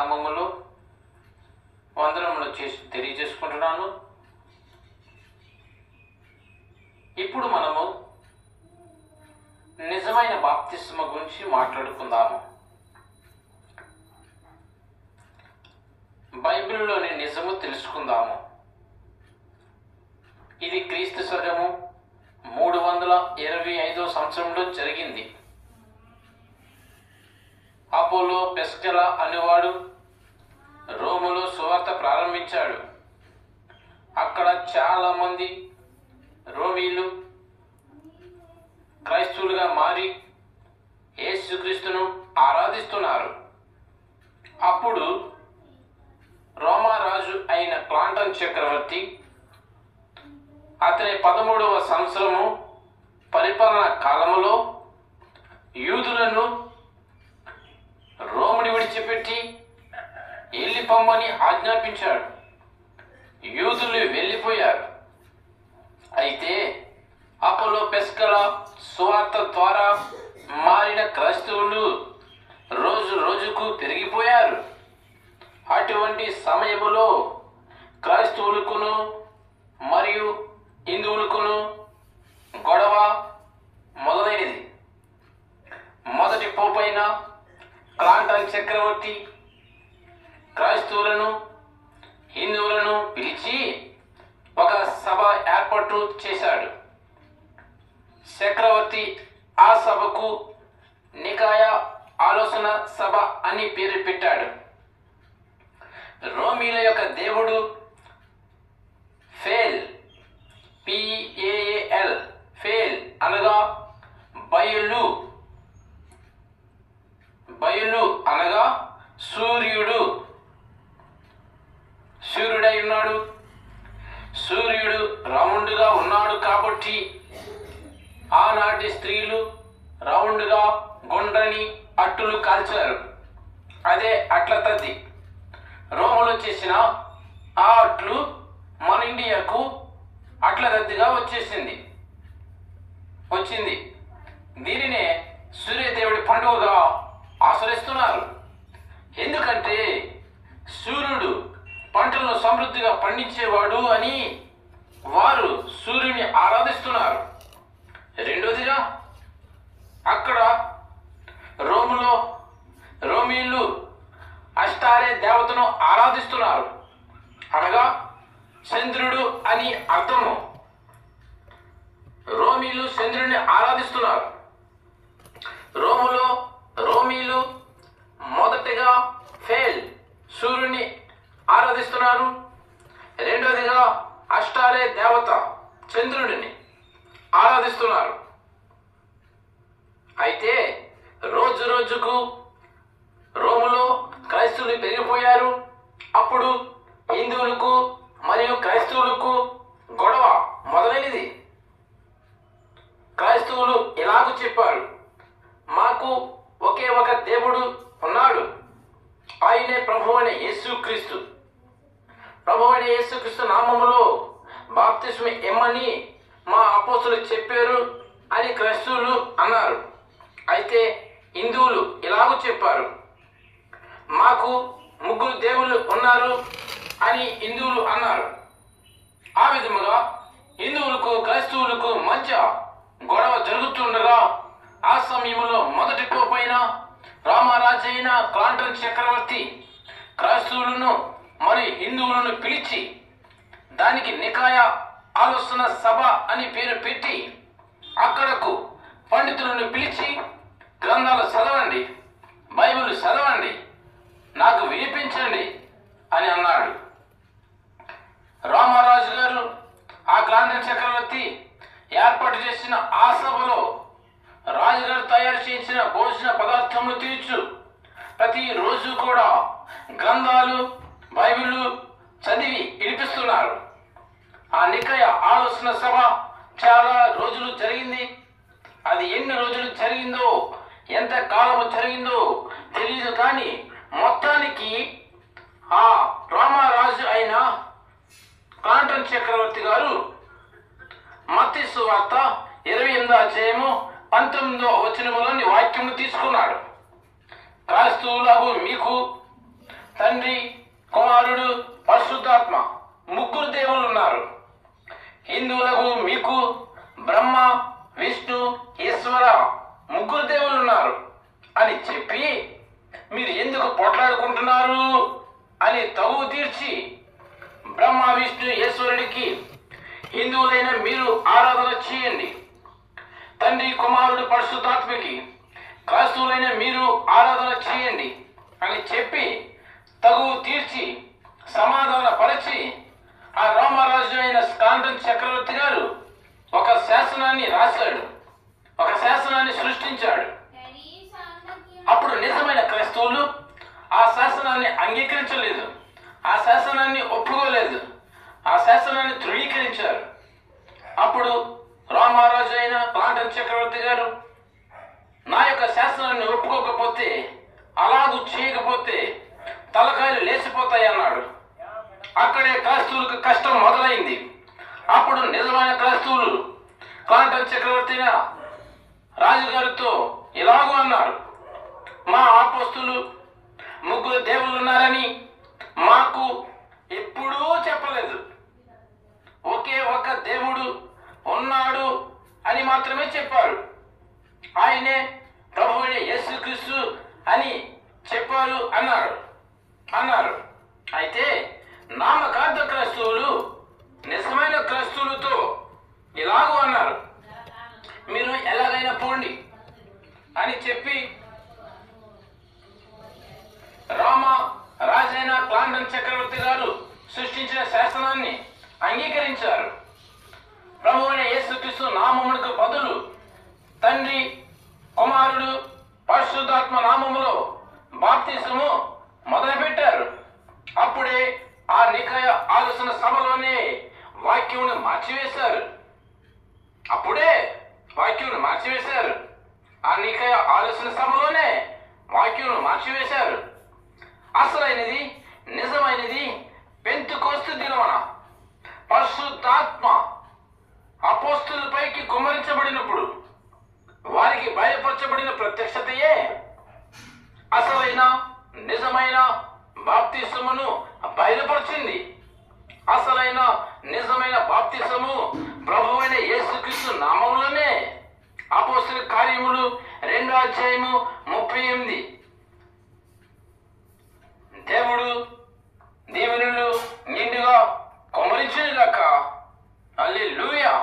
నామములో వందనములు తెలియజేసుకుంటున్నాను. ఇప్పుడు మనము నిజమైన బాప్తిస్మ గురించి మాట్లాడుకుందాము. బైబిల్లోని నిజము తెలుసుకుందాము. ఇది క్రీస్తు శకము 325 సంవత్సరంలో జరిగింది. అపోలో పెస్కెలా అనేవాడు రోములో సువార్త ప్రారంభించాడు. అక్కడ చాలా మంది రోమీలు క్రైస్తవులుగా మారి యేసుక్రీస్తును ఆరాధిస్తున్నారు. అప్పుడు రోమారాజు అయిన క్లాంటన్ చక్రవర్తి అతని 13వ సంవత్సరము పరిపాలన కాలములో యూదులను రోముని విడిచిపెట్టి వెళ్ళిపోమ్మని ఆజ్ఞాపించాడు. యూదులు వెళ్ళిపోయారు. అయితే అపోలో పెస్కెలా సువార్త ద్వారా మారిన క్రైస్తవులు రోజు రోజుకు పెరిగిపోయారు. అటువంటి సమయములో క్రైస్తవులకును మరియు హిందువులకును గొడవ మొదలైనది. మొదటి పోపైన క్లాంటన్ చక్రవర్తి క్రైస్తవులను హిందువులను పిలిచి ఒక సభ ఏర్పాటు చేశాడు. చక్రవర్తి ఆ సభకు నికాయ ఆలోచన సభ అని పేరు పెట్టాడు. రోమీల యొక్క దేవుడు ఫేల్, పిఏఎల్, ఫేల్ అనగా బయలు, బయలు అనగా సూర్యుడై ఉన్నాడు. సూర్యుడు రౌండ్గా ఉన్నాడు కాబట్టి ఆనాటి స్త్రీలు రౌండ్గా గుండ్రని అట్టులు కాల్చారు. అదే అట్ల తద్ది. రోములో చేసిన ఆ అట్లు మన ఇండియాకు అట్ల తద్దిగా వచ్చింది. దీనినే సూర్యదేవుడి పండుగగా ఆచరిస్తున్నారు. ఎందుకంటే సూర్యుడు పంటలను సమృద్ధిగా పండించేవాడు అని వారు సూర్యుని ఆరాధిస్తున్నారు. రెండోదిగా అక్కడ రోమీలు అష్టారే దేవతను ఆరాధిస్తున్నారు. అనగా చంద్రుడు అని అర్థము. రోమీలు చంద్రుడిని ఆరాధిస్తున్నారు. రోమీలు మొదటిగా ఫేల్ సూర్యుని ఆరాధిస్తున్నారు. రెండోదిగా అష్టారే దేవత చంద్రుడిని ఆరాధిస్తున్నారు. అయితే రోజు రోజుకు రోములో క్రైస్తవులు పెరిగిపోయారు. అప్పుడు హిందువులకు మరియు క్రైస్తవులకు గొడవ మొదలైనది. క్రైస్తవులు ఇలాగూ చెప్పారు, మాకు ఒకే ఒక దేవుడు ఉన్నాడు, ఆయనే ప్రభువైన యేసుక్రీస్తు. ప్రభువైన యేసుక్రీస్తు నామములో బాప్తిస్మ ఇమ్మని మా అపోస్తలులు చెప్పారు అని క్రైస్తవులు అన్నారు. అయితే హిందువులు ఇలాగూ చెప్పారు, మాకు 3 దేవుళ్ళు ఉన్నారు అని హిందువులు అన్నారు. ఆ విధముగా హిందువులకు క్రైస్తవులకు మధ్య గొడవ జరుగుతుండగా ఆ సమయంలో మొదటి పోపైన రామరాజు అయిన క్లాంటన్ చక్రవర్తి క్రైస్తవులను మరియు హిందువులను పిలిచి దానికి నికాయ ఆలోచన సభ అని పేరు పెట్టి అక్కడకు పండితులను పిలిచి గ్రంథాలు చదవండి, బైబిల్ చదవండి, నాకు వినిపించండి అని అన్నాడు. రామరాజు గారు ఆ క్లాంటన్ చక్రవర్తి ఏర్పాటు చేసిన ఆ సభలో రాజుగారు తయారు చేసిన భోజన పదార్థములు తీర్చు ప్రతిరోజు కూడా గ్రంథాలు బైబిల్ చదివి వినిపిస్తున్నారు. ఆ నికాయ ఆలోచన సభ చాలా రోజులు జరిగింది. అది ఎన్ని రోజులు జరిగిందో ఎంత కాలము జరిగిందో తెలియదు. కానీ మొత్తానికి ఆ రామరాజు అయిన క్లాంటన్ చక్రవర్తి గారు మత్తయి సువార్త 28వ అధ్యాయము 19వ వచనములోని వాక్యము తీసుకున్నాడు. క్రైస్తవులకు మీకు తండ్రి, కుమారుడు, పరిశుద్ధాత్మ ముగ్గురు దేవుళ్ళు ఉన్నారు. హిందువులకు మీకు బ్రహ్మ, విష్ణు, ఈశ్వర ముగ్గురు దేవుళ్ళు ఉన్నారు అని చెప్పి మీరు ఎందుకు పోట్లాడుకుంటున్నారు అని తగువు తీర్చి బ్రహ్మ, విష్ణు, ఈశ్వరుడికి హిందువులైన మీరు ఆరాధన చేయండి, తండ్రి, కుమారుడు, పరిశుద్ధాత్మకి క్రైస్తవులైన మీరు ఆరాధన చేయండి అని చెప్పి తగువు తీర్చి సమాధాన పరిచి ఆ రామరాజు అయిన స్కాందన్ చక్రవర్తి గారు ఒక శాసనాన్ని రాశాడు, ఒక శాసనాన్ని సృష్టించాడు. అప్పుడు నిజమైన క్రైస్తవులు ఆ శాసనాన్ని అంగీకరించలేదు, ఆ శాసనాన్ని ఒప్పుకోలేదు, ఆ శాసనాన్ని ధృవీకరించారు. అప్పుడు రామరాజు అయిన స్కాందన్ చక్రవర్తి గారు నా యొక్క శాసనాన్ని ఒప్పుకోకపోతే, అలాగూ చేయకపోతే తలకాయలు లేచిపోతాయి అన్నాడు. అక్కడే క్రైస్తవులకు కష్టం మొదలైంది. అప్పుడు నిజమైన క్రైస్తవులు స్కాందన్ చక్రవర్తి రాజుగారితో ఇలాగూ అన్నారు, మా అపోస్తలులు ముగ్గురు దేవుళ్ళు ఉన్నారని మాకు ఎప్పుడూ చెప్పలేదు, ఒకే ఒక్క దేవుడు ఉన్నాడు అని మాత్రమే చెప్పారు, ఆయనే ప్రభువైన యేసుక్రీస్తు అని చెప్పారు అన్నారు. అయితే నామకార్థ క్రైస్తవులు నిజమైన క్రైస్తవులతో ఇలాగూ అన్నారు, మీరు ఎలాగైనా పోండి అని చెప్పి రాజైన స్కాందన్ చక్రవర్తి గారు సృష్టించిన శాసనాన్ని అంగీకరించారు. ప్రభువైన యేసుక్రీస్తు నామమునకు బదులు తండ్రి, కుమారుడు, పరిశుద్ధాత్మ నామములో బాప్తిసము మొదలుపెట్టారు. అప్పుడే ఆ నికాయ ఆలోచన సభలోనే వాక్యమును మార్చివేశారు. ఆ నికాయ ఆలోచన సభలోనే వాక్యమును మార్చివేశారు. అసలైనది, నిజమైనది పెంతెకోస్తు దినమున పరిశుద్ధాత్మ అపోస్తలులపైకి కుమ్మరించబడినప్పుడు వారికి బయలుపరచబడిన ప్రత్యక్షతయే అసలైన, నిజమైన బాప్తిసమును బయలుపరిచింది. అసలైన, నిజమైన బాప్తిసము ప్రభువైన యేసుక్రీస్తు నామములోనే. అపోస్తలుల కార్యములు 2:38. దేవుడు దీవెనలు నిండుగా కుమ్మరించును గాక. హల్లెలూయా.